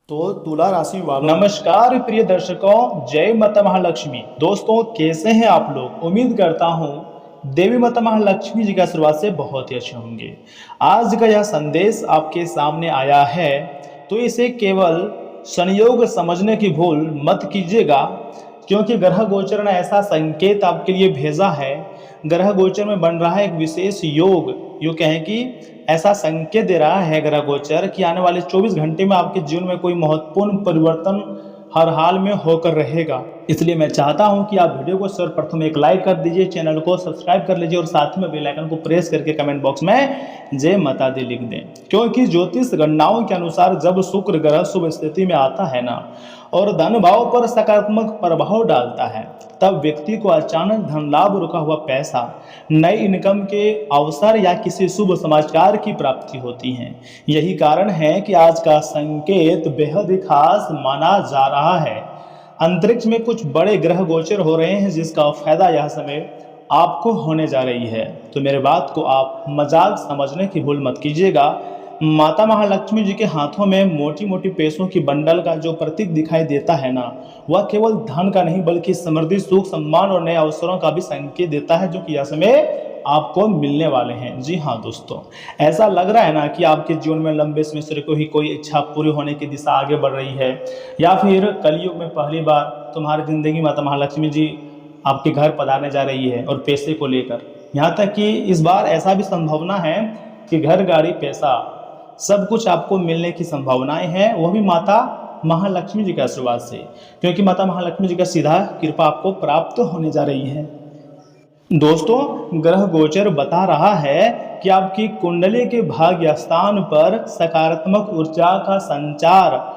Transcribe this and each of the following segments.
तो तुला राशि वालों, नमस्कार प्रिय दर्शकों, जय माता महालक्ष्मी। दोस्तों, कैसे हैं आप लोग? उम्मीद करता हूँ देवी माता महालक्ष्मी जी के आशीर्वाद से बहुत ही अच्छे होंगे। आज का यह संदेश आपके सामने आया है तो इसे केवल संयोग समझने की भूल मत कीजिएगा, क्योंकि ग्रह गोचर ने ऐसा संकेत आपके लिए भेजा है। ग्रह गोचर में बन रहा है एक विशेष योग, यूँ कहें कि ऐसा संकेत दे रहा है ग्रह गोचर कि आने वाले 24 घंटे में आपके जीवन में कोई महत्वपूर्ण परिवर्तन हर हाल में होकर रहेगा। इसलिए मैं चाहता हूं कि आप वीडियो को सर्वप्रथम एक लाइक कर दीजिए, चैनल को सब्सक्राइब कर लीजिए और साथ में बेल आइकन को प्रेस करके कमेंट बॉक्स में जय माता दी लिख दें। क्योंकि ज्योतिष गणनाओं के अनुसार जब शुक्र ग्रह शुभ स्थिति में आता है ना और धन भाव पर सकारात्मक प्रभाव डालता है, तब व्यक्ति को अचानक धन लाभ, रुका हुआ पैसा, नए इनकम के अवसर या किसी शुभ समाचार की प्राप्ति होती है। यही कारण है कि आज का संकेत बेहद ही खास माना जा रहा है। अंतरिक्ष में कुछ बड़े ग्रह गोचर हो रहे हैं जिसका फायदा यह समय आपको होने जा रही है। तो मेरे बात को आप मजाक समझने की भूल मत कीजिएगा। माता महालक्ष्मी जी के हाथों में मोटी मोटी पैसों की बंडल का जो प्रतीक दिखाई देता है ना, वह केवल धन का नहीं बल्कि समृद्धि, सुख, सम्मान और नए अवसरों का भी संकेत देता है, जो कि यह समय आपको मिलने वाले हैं। जी हाँ दोस्तों, ऐसा लग रहा है ना कि आपके जीवन में लंबे समय से कोई इच्छा पूरी होने की दिशा आगे बढ़ रही है, या फिर कलयुग में पहली बार तुम्हारी जिंदगी माता महालक्ष्मी जी आपके घर पधारने जा रही है और पैसे को लेकर। यहाँ तक कि इस बार ऐसा भी संभावना है कि घर, गाड़ी, पैसा सब कुछ आपको मिलने की संभावनाएं हैं, वो भी माता महालक्ष्मी जी के आशीर्वाद से, क्योंकि माता महालक्ष्मी जी का सीधा कृपा आपको प्राप्त होने जा रही है। दोस्तों, ग्रह गोचर बता रहा है कि आपकी कुंडली के भाग्य स्थान पर सकारात्मक ऊर्जा का संचार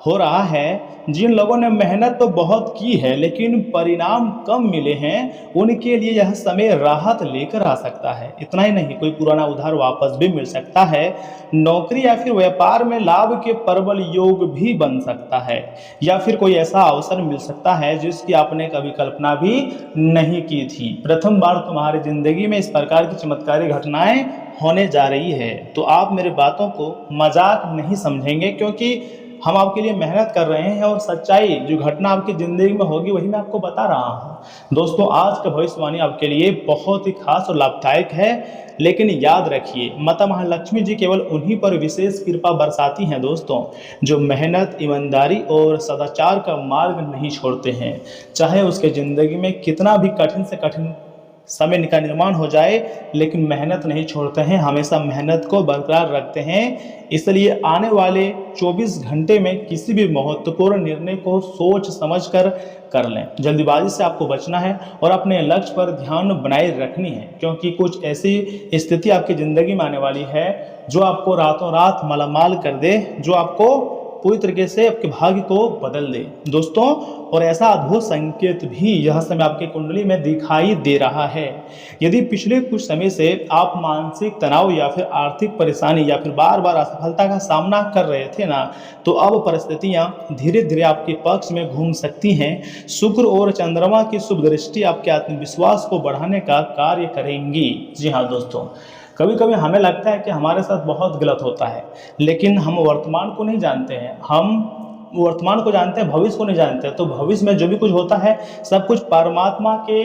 हो रहा है। जिन लोगों ने मेहनत तो बहुत की है लेकिन परिणाम कम मिले हैं, उनके लिए यह समय राहत लेकर आ सकता है। इतना ही नहीं, कोई पुराना उधार वापस भी मिल सकता है। नौकरी या फिर व्यापार में लाभ के प्रबल योग भी बन सकता है, या फिर कोई ऐसा अवसर मिल सकता है जिसकी आपने कभी कल्पना भी नहीं की थी। प्रथम बार तुम्हारी जिंदगी में इस प्रकार की चमत्कारी घटनाएं होने जा रही है। तो आप मेरे बातों को मजाक नहीं समझेंगे, क्योंकि हम आपके लिए मेहनत कर रहे हैं और सच्चाई जो घटना आपकी ज़िंदगी में होगी वही मैं आपको बता रहा हूँ। दोस्तों, आज का भविष्यवाणी आपके लिए बहुत ही खास और लाभदायक है, लेकिन याद रखिए, माता महालक्ष्मी जी केवल उन्हीं पर विशेष कृपा बरसाती हैं दोस्तों, जो मेहनत, ईमानदारी और सदाचार का मार्ग नहीं छोड़ते हैं। चाहे उसके ज़िंदगी में कितना भी कठिन से कठिन समय का निर्माण हो जाए, लेकिन मेहनत नहीं छोड़ते हैं, हमेशा मेहनत को बरकरार रखते हैं। इसलिए आने वाले 24 घंटे में किसी भी महत्वपूर्ण निर्णय को सोच समझकर कर लें। जल्दबाजी से आपको बचना है और अपने लक्ष्य पर ध्यान बनाए रखनी है, क्योंकि कुछ ऐसी स्थिति आपकी ज़िंदगी में आने वाली है जो आपको रातों रात मालामाल कर दे, जो आपको पूरी तरीके से आपके भाग्य को बदल दे दोस्तों। और ऐसा अद्भुत संकेत भी यह समय आपके कुंडली में दिखाई दे रहा है। यदि पिछले कुछ समय से आप मानसिक तनाव या फिर आर्थिक परेशानी या फिर बार बार असफलता का सामना कर रहे थे ना, तो अब परिस्थितियां धीरे धीरे आपके पक्ष में घूम सकती हैं। शुक्र और चंद्रमा की शुभ दृष्टि आपके आत्मविश्वास को बढ़ाने का कार्य करेंगी। जी हाँ दोस्तों, कभी कभी हमें लगता है कि हमारे साथ बहुत गलत होता है, लेकिन हम वर्तमान को नहीं जानते हैं। हम वर्तमान को जानते हैं, भविष्य को नहीं जानते। तो भविष्य में जो भी कुछ होता है सब कुछ परमात्मा के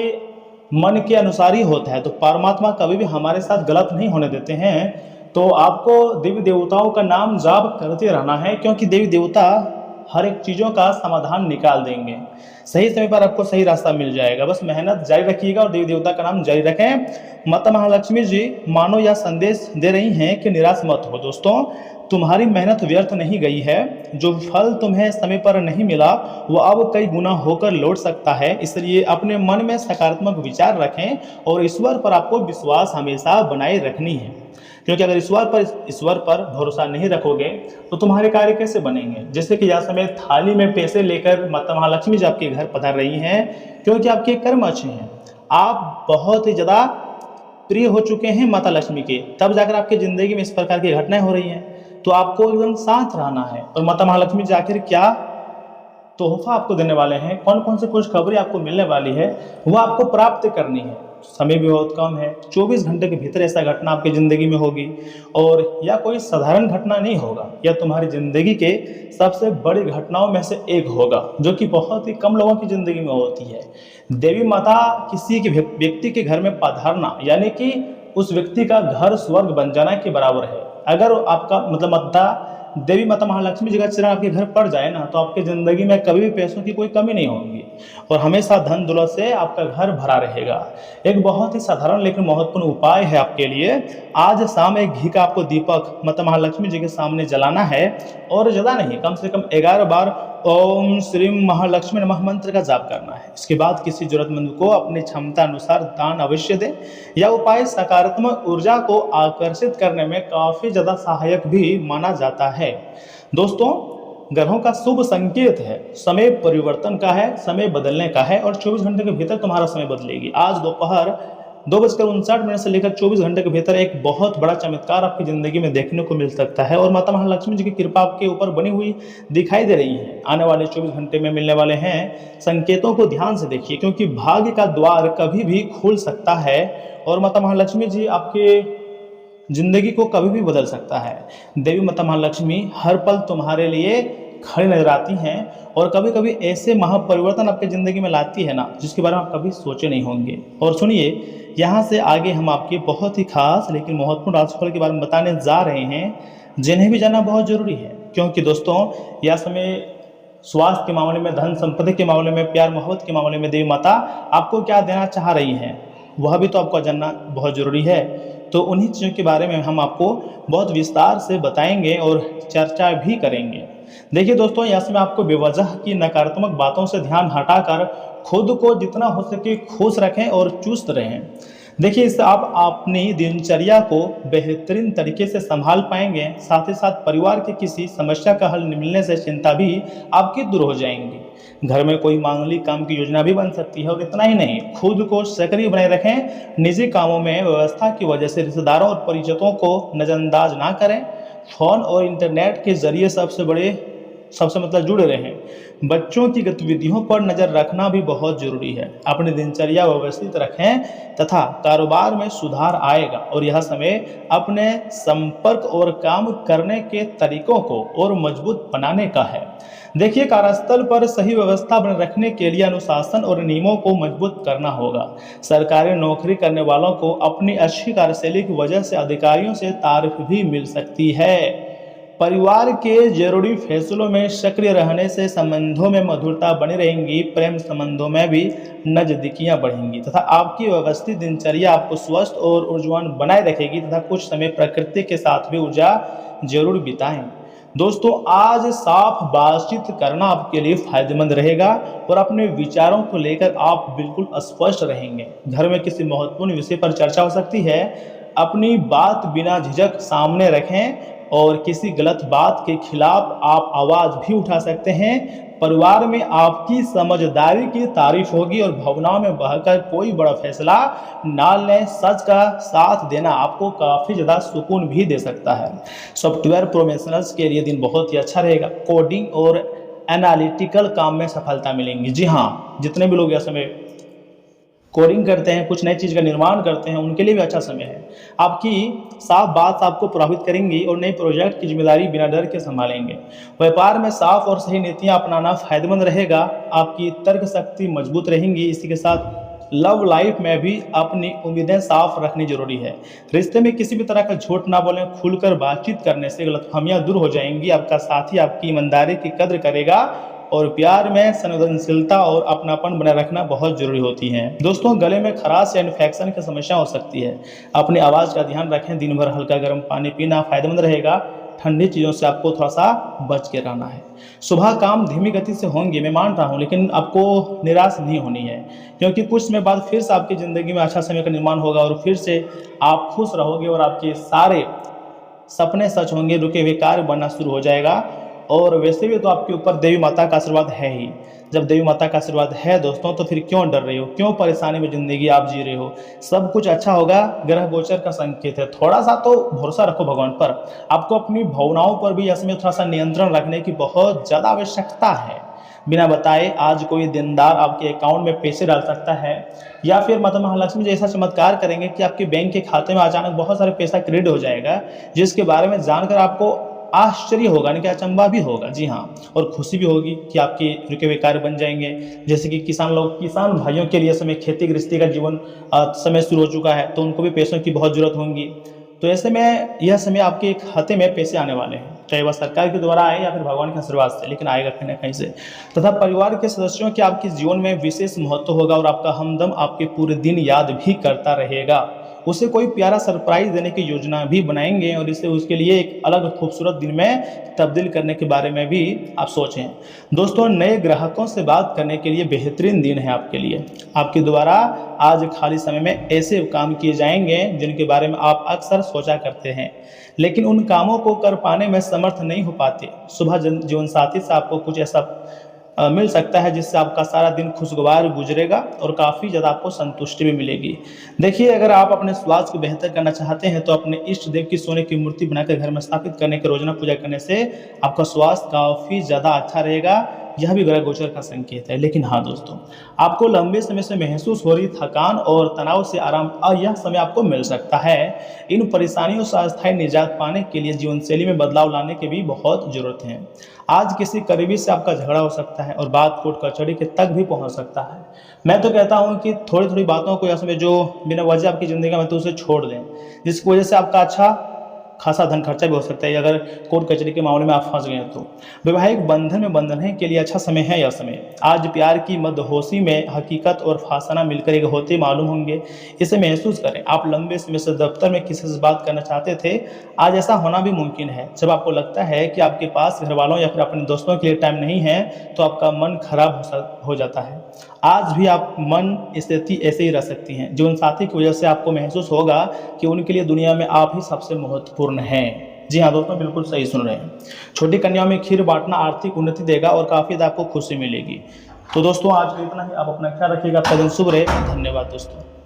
मन के अनुसार ही होता है। तो परमात्मा कभी भी हमारे साथ गलत नहीं होने देते हैं। तो आपको देवी देवताओं का नाम जाप करते रहना है, क्योंकि देवी देवता हर एक चीज़ों का समाधान निकाल देंगे। सही समय पर आपको सही रास्ता मिल जाएगा। बस मेहनत जारी रखिएगा और देवी देवता का नाम जारी रखें। माता महालक्ष्मी जी मानो यह संदेश दे रही हैं कि निराश मत हो दोस्तों, तुम्हारी मेहनत व्यर्थ नहीं गई है। जो फल तुम्हें समय पर नहीं मिला वो अब कई गुना होकर लौट सकता है। इसलिए अपने मन में सकारात्मक विचार रखें और ईश्वर पर आपको विश्वास हमेशा बनाए रखनी है, क्योंकि अगर ईश्वर पर भरोसा नहीं रखोगे तो तुम्हारे कार्य कैसे बनेंगे। जैसे कि यह समय थाली में पैसे लेकर माता महालक्ष्मी जी आपके घर पधार रही हैं, क्योंकि आपके कर्म अच्छे हैं, आप बहुत ही ज़्यादा प्रिय हो चुके हैं माता लक्ष्मी के, तब जाकर आपकी ज़िंदगी में इस प्रकार की घटनाएं हो रही हैं। तो आपको एकदम शांत रहना है और माता महालक्ष्मी जी आखिर क्या तोहफा आपको देने वाले हैं, कौन कौन सी खुशखबरी आपको मिलने वाली है, वह आपको प्राप्त करनी है। समय भी बहुत कम है, 24 घंटे के भीतर ऐसा घटना आपकी ज़िंदगी में होगी। और यह कोई साधारण घटना नहीं होगा, यह तुम्हारी ज़िंदगी के सबसे बड़ी घटनाओं में से एक होगा, जो कि बहुत ही कम लोगों की ज़िंदगी में होती है। देवी माता किसी के व्यक्ति के घर में पधारना यानी कि उस व्यक्ति का घर स्वर्ग बन जाना के बराबर है। अगर आपका मतलब माता देवी माता महालक्ष्मी जी का चरण आपके घर पड़ जाए ना, तो आपकी ज़िंदगी में कभी भी पैसों की कोई कमी नहीं होगी और हमेशा धन दौलत से आपका घर भरा रहेगा। एक बहुत ही साधारण लेकिन महत्वपूर्ण उपाय है आपके लिए। आज शाम एक घी का आपको दीपक माता महालक्ष्मी जी के सामने जलाना है और ज़्यादा नहीं, कम से कम 11 बार ओम श्री महालक्ष्मी नमः मंत्र का जाप करना है। इसके बाद किसी जरूरतमंद को अपनी क्षमता अनुसार दान अवश्य दें। यह उपाय सकारात्मक ऊर्जा को आकर्षित करने में काफ़ी ज़्यादा सहायक भी माना जाता है। दोस्तों, ग्रहों का शुभ संकेत है, समय परिवर्तन का है, समय बदलने का है और 24 घंटे के भीतर तुम्हारा समय बदलेगी। आज दोपहर 2:59 से लेकर 24 घंटे के भीतर एक बहुत बड़ा चमत्कार आपकी ज़िंदगी में देखने को मिल सकता है और माता महालक्ष्मी जी की कृपा आपके ऊपर बनी हुई दिखाई दे रही है। आने वाले 24 घंटे में मिलने वाले हैं संकेतों को ध्यान से देखिए, क्योंकि भाग्य का द्वार कभी भी खुल सकता है और माता महालक्ष्मी जी आपके जिंदगी को कभी भी बदल सकता है। देवी माता महालक्ष्मी हर पल तुम्हारे लिए खड़ी नजर आती हैं और कभी कभी ऐसे महापरिवर्तन आपकी ज़िंदगी में लाती है ना, जिसके बारे में आप कभी सोचे नहीं होंगे। और सुनिए, यहाँ से आगे हम आपके बहुत ही खास लेकिन महत्वपूर्ण राशिफल के बारे में बताने जा रहे हैं, जिन्हें भी जानना बहुत ज़रूरी है। क्योंकि दोस्तों, यह समय स्वास्थ्य के मामले में, धन संपत्ति के मामले में, प्यार मोहब्बत के मामले में देवी माता आपको क्या देना चाह रही हैं, वह भी तो आपको जानना बहुत ज़रूरी है। तो उन्हीं चीज़ों के बारे में हम आपको बहुत विस्तार से बताएंगे और चर्चा भी करेंगे। देखिए दोस्तों, यहाँ से मैं आपको बेवजह की नकारात्मक बातों से ध्यान हटाकर खुद को जितना हो सके खुश रखें और चुस्त रहें। देखिए, इससे आप अपनी दिनचर्या को बेहतरीन तरीके से संभाल पाएंगे। साथ ही साथ परिवार की किसी समस्या का हल मिलने से चिंता भी आपकी दूर हो जाएंगी। घर में कोई मांगलिक काम की योजना भी बन सकती है। और इतना ही नहीं, खुद को सक्रिय बनाए रखें। निजी कामों में व्यवस्था की वजह से रिश्तेदारों और परिचितों को नज़रअंदाज ना करें। फ़ोन और इंटरनेट के जरिए सबसे मतलब जुड़े रहें। बच्चों की गतिविधियों पर नज़र रखना भी बहुत ज़रूरी है। अपनी दिनचर्या व्यवस्थित रखें तथा कारोबार में सुधार आएगा। और यह समय अपने संपर्क और काम करने के तरीकों को और मजबूत बनाने का है। देखिए, कार्यस्थल पर सही व्यवस्था बनाए रखने के लिए अनुशासन और नियमों को मजबूत करना होगा। सरकारी नौकरी करने वालों को अपनी अच्छी कार्यशैली की वजह से अधिकारियों से तारीफ भी मिल सकती है। परिवार के जरूरी फैसलों में सक्रिय रहने से संबंधों में मधुरता बनी रहेंगी। प्रेम संबंधों में भी नजदीकियां बढ़ेंगी तथा आपकी व्यवस्थित दिनचर्या आपको स्वस्थ और ऊर्जावान बनाए रखेगी। तथा कुछ समय प्रकृति के साथ भी ऊर्जा जरूर बिताएं। दोस्तों, आज साफ बातचीत करना आपके लिए फायदेमंद रहेगा और अपने विचारों को लेकर आप बिल्कुल स्पष्ट रहेंगे। घर में किसी महत्वपूर्ण विषय पर चर्चा हो सकती है। अपनी बात बिना झिझक सामने रखें और किसी गलत बात के खिलाफ आप आवाज़ भी उठा सकते हैं। परिवार में आपकी समझदारी की तारीफ होगी और भावनाओं में बहकर कोई बड़ा फैसला ना लें। सच का साथ देना आपको काफ़ी ज़्यादा सुकून भी दे सकता है। सॉफ्टवेयर प्रोफेशनल्स के लिए दिन बहुत ही अच्छा रहेगा। कोडिंग और एनालिटिकल काम में सफलता मिलेंगी। जी हाँ, जितने भी लोग इस समय कोडिंग करते हैं, कुछ नई चीज़ का निर्माण करते हैं, उनके लिए भी अच्छा समय है। आपकी साफ बात आपको प्रभावित करेंगी और नए प्रोजेक्ट की जिम्मेदारी बिना डर के संभालेंगे। व्यापार में साफ और सही नीतियां अपनाना फायदेमंद रहेगा। आपकी तर्क शक्ति मजबूत रहेंगी। इसी के साथ लव लाइफ में भी अपनी उम्मीदें साफ रखनी जरूरी है। रिश्ते में किसी भी तरह का झूठ ना बोलें। खुलकर बातचीत करने से गलतफहमियां दूर हो जाएंगी। आपका साथी आपकी ईमानदारी की कद्र करेगा और प्यार में संवेदनशीलता और अपनापन बनाए रखना बहुत जरूरी होती है। दोस्तों, गले में खराश या इन्फेक्शन की समस्या हो सकती है। अपनी आवाज़ का ध्यान रखें। दिन भर हल्का गर्म पानी पीना फायदेमंद रहेगा। ठंडी चीज़ों से आपको थोड़ा सा बच के रहना है। सुबह काम धीमी गति से होंगे, मैं मान रहा हूँ, लेकिन आपको निराश नहीं होनी है, क्योंकि कुछ समय बाद फिर से आपकी ज़िंदगी में अच्छा समय का निर्माण होगा और फिर से आप खुश रहोगे और आपके सारे सपने सच होंगे। रुके हुए कार्य बनना शुरू हो जाएगा। और वैसे भी तो आपके ऊपर देवी माता का आशीर्वाद है ही। जब देवी माता का आशीर्वाद है दोस्तों, तो फिर क्यों डर रहे हो, क्यों परेशानी में ज़िंदगी आप जी रहे हो। सब कुछ अच्छा होगा। ग्रह गोचर का संकेत है। थोड़ा सा तो भरोसा रखो भगवान पर। आपको अपनी भावनाओं पर भी इसमें थोड़ा सा नियंत्रण रखने की बहुत ज़्यादा आवश्यकता है। बिना बताए आज कोई देनदार आपके अकाउंट में पैसे डाल सकता है, या फिर माता महालक्ष्मी जैसा चमत्कार करेंगे कि आपके बैंक के खाते में अचानक बहुत सारे पैसा क्रेडिट हो जाएगा, जिसके बारे में जानकर आपको आश्चर्य होगा, यानी कि अचंभा भी होगा। जी हाँ, और खुशी भी होगी कि आपके रुके हुए कार्य बन जाएंगे। जैसे कि किसान भाइयों के लिए समय खेती गृहस्थी का जीवन समय शुरू हो चुका है, तो उनको भी पैसों की बहुत जरूरत होगी। तो ऐसे में यह समय आपके खाते में पैसे आने वाले हैं, चाहे वह सरकार के द्वारा आए या फिर भगवान के आशीर्वाद से, लेकिन आएगा कहीं ना कहीं से। तथा परिवार के सदस्यों के आपके जीवन में विशेष महत्व होगा और आपका हमदम आपके पूरे दिन याद भी करता रहेगा। उसे कोई प्यारा सरप्राइज देने की योजना भी बनाएंगे और इसे उसके लिए एक अलग खूबसूरत दिन में तब्दील करने के बारे में भी आप सोचें। दोस्तों, नए ग्राहकों से बात करने के लिए बेहतरीन दिन है आपके लिए। आपके द्वारा आज खाली समय में ऐसे काम किए जाएंगे जिनके बारे में आप अक्सर सोचा करते हैं, लेकिन उन कामों को कर पाने में समर्थ नहीं हो पाते। सुबह जीवन साथी से आपको कुछ ऐसा मिल सकता है जिससे आपका सारा दिन खुशगवार गुजरेगा और काफ़ी ज़्यादा आपको संतुष्टि भी मिलेगी। देखिए, अगर आप अपने स्वास्थ्य को बेहतर करना चाहते हैं तो अपने इष्ट देव की सोने की मूर्ति बनाकर घर में स्थापित करने के रोजाना पूजा करने से आपका स्वास्थ्य काफ़ी ज़्यादा अच्छा रहेगा। यह भी ग्रह गोचर का संकेत है। लेकिन हाँ दोस्तों, आपको लंबे समय से महसूस हो रही थकान और तनाव से आराम यह समय आपको मिल सकता है। इन परेशानियों से अस्थायी निजात पाने के लिए जीवन शैली में बदलाव लाने की भी बहुत ज़रूरत है। आज किसी करीबी से आपका झगड़ा हो सकता है और बात कोर्ट कचहरी के तक भी पहुंच सकता है। मैं तो कहता हूं कि थोड़ी थोड़ी बातों को या समय जो बिना वजह आपकी ज़िंदगी में तो उसे छोड़ दें, जिसकी वजह से आपका अच्छा खासा धन खर्चा भी हो सकता है अगर कोर्ट कचहरी के मामले में आप फंस गए तो। वैवाहिक बंधन में बंधने के लिए अच्छा समय है यह समय। आज प्यार की मदहोशी में हकीकत और फासना मिलकर एक होते मालूम होंगे। इसे महसूस करें। आप लंबे समय से दफ्तर में किसी से बात करना चाहते थे, आज ऐसा होना भी मुमकिन है। जब आपको लगता है कि आपके पास घर वालों या फिर अपने दोस्तों के लिए टाइम नहीं है तो आपका मन खराब हो जाता है। आज भी आप मन स्थिति ऐसे ही रह सकती हैं। जीवन साथी की वजह से आपको महसूस होगा कि उनके लिए दुनिया में आप ही सबसे महत्वपूर्ण हैं। जी हाँ दोस्तों, बिल्कुल सही सुन रहे हैं। छोटी कन्याओं में खीर बांटना आर्थिक उन्नति देगा और काफ़ी आपको खुशी मिलेगी। तो दोस्तों, आज के इतना ही। आप अपना ख्याल रखिएगा। आपका दिन शुभ रहे। धन्यवाद दोस्तों।